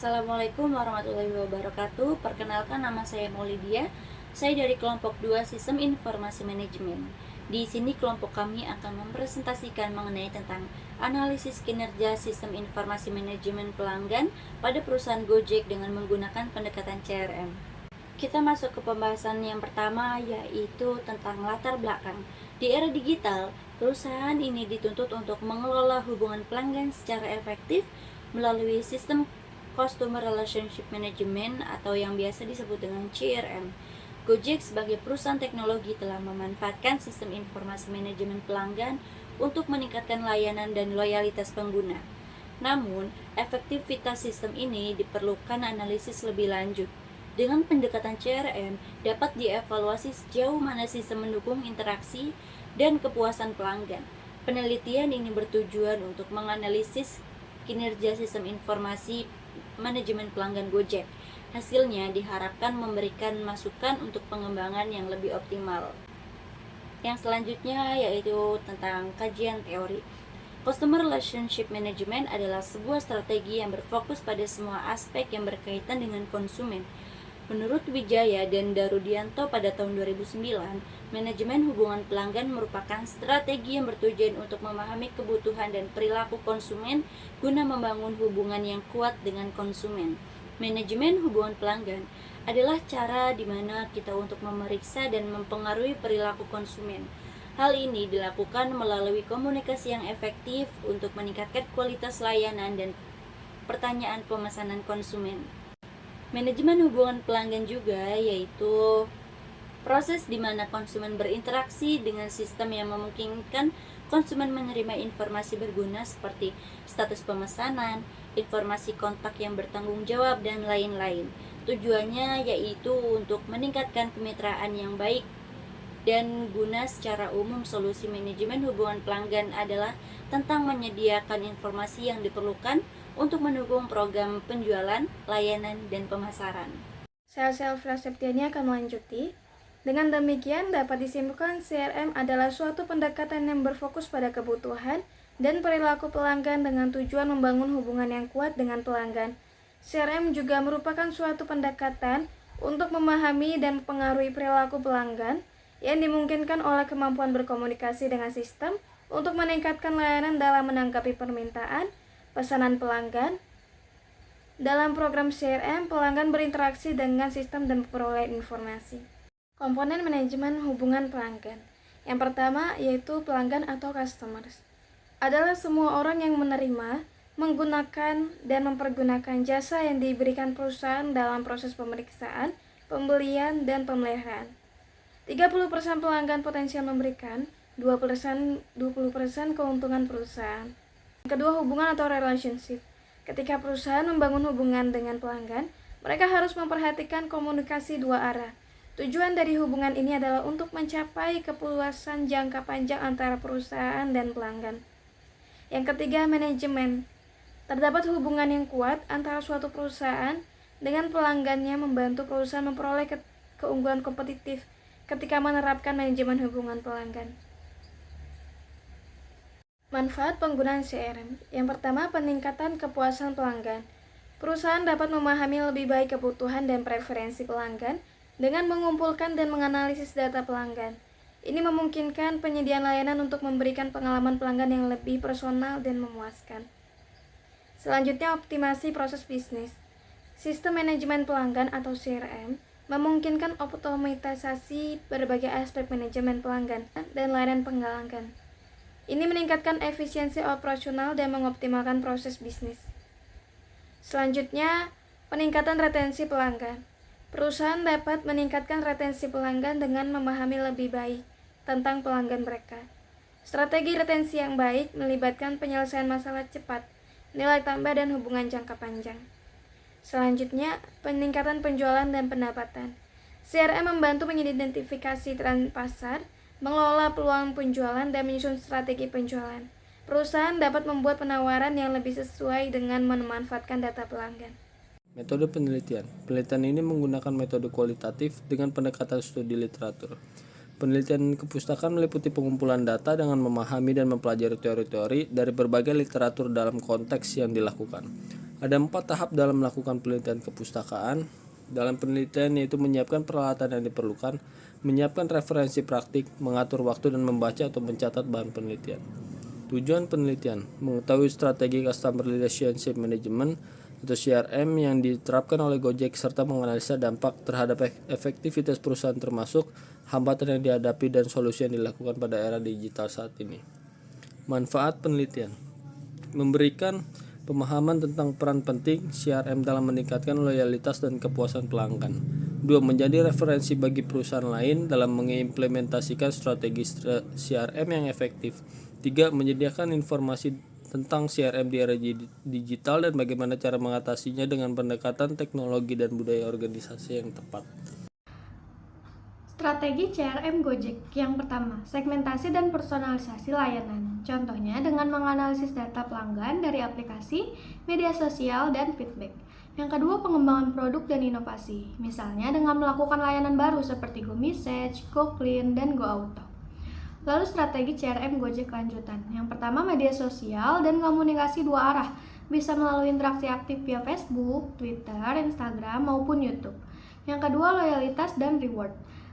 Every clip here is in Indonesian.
Assalamualaikum warahmatullahi wabarakatuh. Perkenalkan, nama saya Maulidia. Saya dari kelompok 2 Sistem Informasi Manajemen. Di sini kelompok kami akan mempresentasikan mengenai tentang analisis kinerja sistem informasi manajemen pelanggan pada perusahaan Gojek dengan menggunakan pendekatan CRM. Kita masuk ke pembahasan yang pertama, yaitu tentang latar belakang. Di era digital, perusahaan ini dituntut untuk mengelola hubungan pelanggan secara efektif melalui sistem Customer Relationship Management atau yang biasa disebut dengan CRM. Gojek sebagai perusahaan teknologi telah memanfaatkan sistem informasi manajemen pelanggan untuk meningkatkan layanan dan loyalitas pengguna. Namun, efektivitas sistem ini diperlukan analisis lebih lanjut. Dengan pendekatan CRM, dapat dievaluasi sejauh mana sistem mendukung interaksi dan kepuasan pelanggan. Penelitian ini bertujuan untuk menganalisis kinerja sistem informasi manajemen pelanggan Gojek. Hasilnya diharapkan memberikan masukan untuk pengembangan yang lebih optimal. Yang selanjutnya yaitu tentang kajian teori. Customer Relationship Management adalah sebuah strategi yang berfokus pada semua aspek yang berkaitan dengan konsumen. Menurut Wijaya dan Darudianto pada tahun 2009, manajemen hubungan pelanggan merupakan strategi yang bertujuan untuk memahami kebutuhan dan perilaku konsumen guna membangun hubungan yang kuat dengan konsumen. Manajemen hubungan pelanggan adalah cara di mana kita untuk memeriksa dan mempengaruhi perilaku konsumen. Hal ini dilakukan melalui komunikasi yang efektif untuk meningkatkan kualitas layanan dan pertanyaan pemesanan konsumen. Manajemen hubungan pelanggan juga yaitu proses di mana konsumen berinteraksi dengan sistem yang memungkinkan konsumen menerima informasi berguna seperti status pemesanan, informasi kontak yang bertanggung jawab, dan lain-lain. Tujuannya yaitu untuk meningkatkan kemitraan yang baik dan guna secara umum. Solusi manajemen hubungan pelanggan adalah tentang menyediakan informasi yang diperlukan untuk mendukung program penjualan, layanan, dan pemasaran. Saya Selvra Septiani akan melanjuti. Dengan demikian, dapat disimpulkan CRM adalah suatu pendekatan yang berfokus pada kebutuhan dan perilaku pelanggan dengan tujuan membangun hubungan yang kuat dengan pelanggan. CRM juga merupakan suatu pendekatan untuk memahami dan mempengaruhi perilaku pelanggan yang dimungkinkan oleh kemampuan berkomunikasi dengan sistem untuk meningkatkan layanan dalam menanggapi permintaan, pesanan pelanggan. Dalam program CRM, pelanggan berinteraksi dengan sistem dan memperoleh informasi. Komponen manajemen hubungan pelanggan. Yang pertama yaitu pelanggan atau customers. Adalah semua orang yang menerima, menggunakan, dan mempergunakan jasa yang diberikan perusahaan dalam proses pemeriksaan, pembelian, dan pemeliharaan. 30% pelanggan potensial memberikan 20% keuntungan perusahaan. Kedua, hubungan atau relationship. Ketika perusahaan membangun hubungan dengan pelanggan, mereka harus memperhatikan komunikasi dua arah. Tujuan dari hubungan ini adalah untuk mencapai kepuasan jangka panjang antara perusahaan dan pelanggan. Yang ketiga, manajemen. Terdapat hubungan yang kuat antara suatu perusahaan dengan pelanggannya membantu perusahaan memperoleh keunggulan kompetitif ketika menerapkan manajemen hubungan pelanggan. Manfaat penggunaan CRM. Yang pertama, peningkatan kepuasan pelanggan. Perusahaan dapat memahami lebih baik kebutuhan dan preferensi pelanggan dengan mengumpulkan dan menganalisis data pelanggan. Ini memungkinkan penyediaan layanan untuk memberikan pengalaman pelanggan yang lebih personal dan memuaskan. Selanjutnya, optimasi proses bisnis. Sistem manajemen pelanggan atau CRM memungkinkan otomatisasi berbagai aspek manajemen pelanggan dan layanan pelanggan. Ini meningkatkan efisiensi operasional dan mengoptimalkan proses bisnis. Selanjutnya, peningkatan retensi pelanggan. Perusahaan dapat meningkatkan retensi pelanggan dengan memahami lebih baik tentang pelanggan mereka. Strategi retensi yang baik melibatkan penyelesaian masalah cepat, nilai tambah, dan hubungan jangka panjang. Selanjutnya, peningkatan penjualan dan pendapatan. CRM membantu mengidentifikasi tren pasar, mengelola peluang penjualan, dan menyusun strategi penjualan. Perusahaan dapat membuat penawaran yang lebih sesuai dengan memanfaatkan data pelanggan. Metode penelitian. Penelitian ini menggunakan metode kualitatif dengan pendekatan studi literatur. Penelitian kepustakaan meliputi pengumpulan data dengan memahami dan mempelajari teori-teori dari berbagai literatur dalam konteks yang dilakukan. Ada 4 tahap dalam melakukan penelitian kepustakaan. Dalam penelitian yaitu menyiapkan peralatan yang diperlukan, menyiapkan referensi praktik, mengatur waktu dan membaca atau mencatat bahan penelitian. Tujuan penelitian, mengetahui strategi Customer Relationship Management atau CRM yang diterapkan oleh Gojek serta menganalisa dampak terhadap efektivitas perusahaan termasuk hambatan yang dihadapi dan solusi yang dilakukan pada era digital saat ini. Manfaat penelitian, memberikan pemahaman tentang peran penting CRM dalam meningkatkan loyalitas dan kepuasan pelanggan. 2. Menjadi referensi bagi perusahaan lain dalam mengimplementasikan strategi CRM yang efektif. 3. Menyediakan informasi tentang CRM di era digital dan bagaimana cara mengatasinya dengan pendekatan teknologi dan budaya organisasi yang tepat. Strategi CRM Gojek. Yang pertama, segmentasi dan personalisasi layanan. Contohnya dengan menganalisis data pelanggan dari aplikasi, media sosial, dan feedback. Yang kedua, pengembangan produk dan inovasi. Misalnya dengan melakukan layanan baru seperti GoMessage, GoClean, dan GoAuto. Lalu strategi CRM Gojek lanjutan. Yang pertama, media sosial dan komunikasi dua arah. Bisa melalui interaksi aktif via Facebook, Twitter, Instagram, maupun YouTube. Yang kedua, loyalitas dan reward.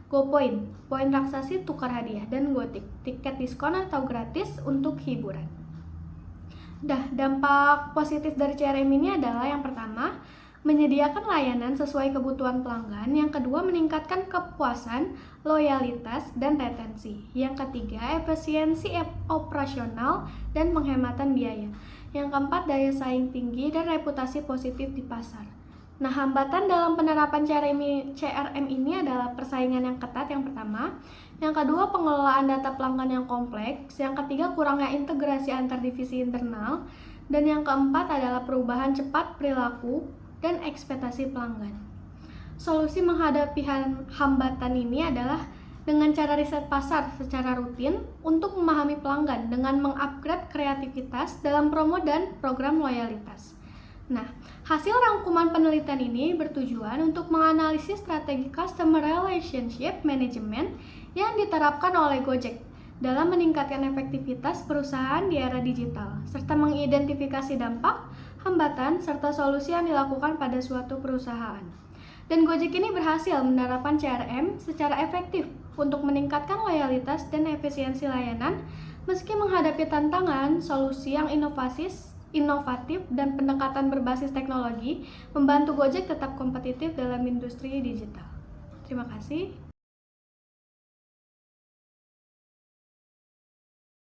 GoPoint, poin transaksi tukar hadiah, dan GoTik, tiket diskon atau gratis untuk hiburan. Dampak positif dari CRM ini adalah yang pertama, menyediakan layanan sesuai kebutuhan pelanggan. Yang kedua, meningkatkan kepuasan, loyalitas, dan retensi. Yang ketiga, efisiensi operasional dan penghematan biaya. Yang keempat, daya saing tinggi dan reputasi positif di pasar. Nah, hambatan dalam penerapan CRM ini adalah persaingan yang ketat yang pertama. Yang kedua, pengelolaan data pelanggan yang kompleks. Yang ketiga, kurangnya integrasi antar divisi internal. Dan yang keempat adalah perubahan cepat perilaku dan ekspektasi pelanggan. Solusi menghadapi hambatan ini adalah dengan cara riset pasar secara rutin untuk memahami pelanggan dengan mengupgrade kreativitas dalam promo dan program loyalitas. Nah, hasil rangkuman penelitian ini bertujuan untuk menganalisis strategi Customer Relationship Management yang diterapkan oleh Gojek dalam meningkatkan efektivitas perusahaan di era digital, serta mengidentifikasi dampak, hambatan, serta solusi yang dilakukan pada suatu perusahaan. Dan Gojek ini berhasil menerapkan CRM secara efektif untuk meningkatkan loyalitas dan efisiensi layanan meski menghadapi tantangan, solusi yang inovatif dan pendekatan berbasis teknologi membantu Gojek tetap kompetitif dalam industri digital. Terima kasih.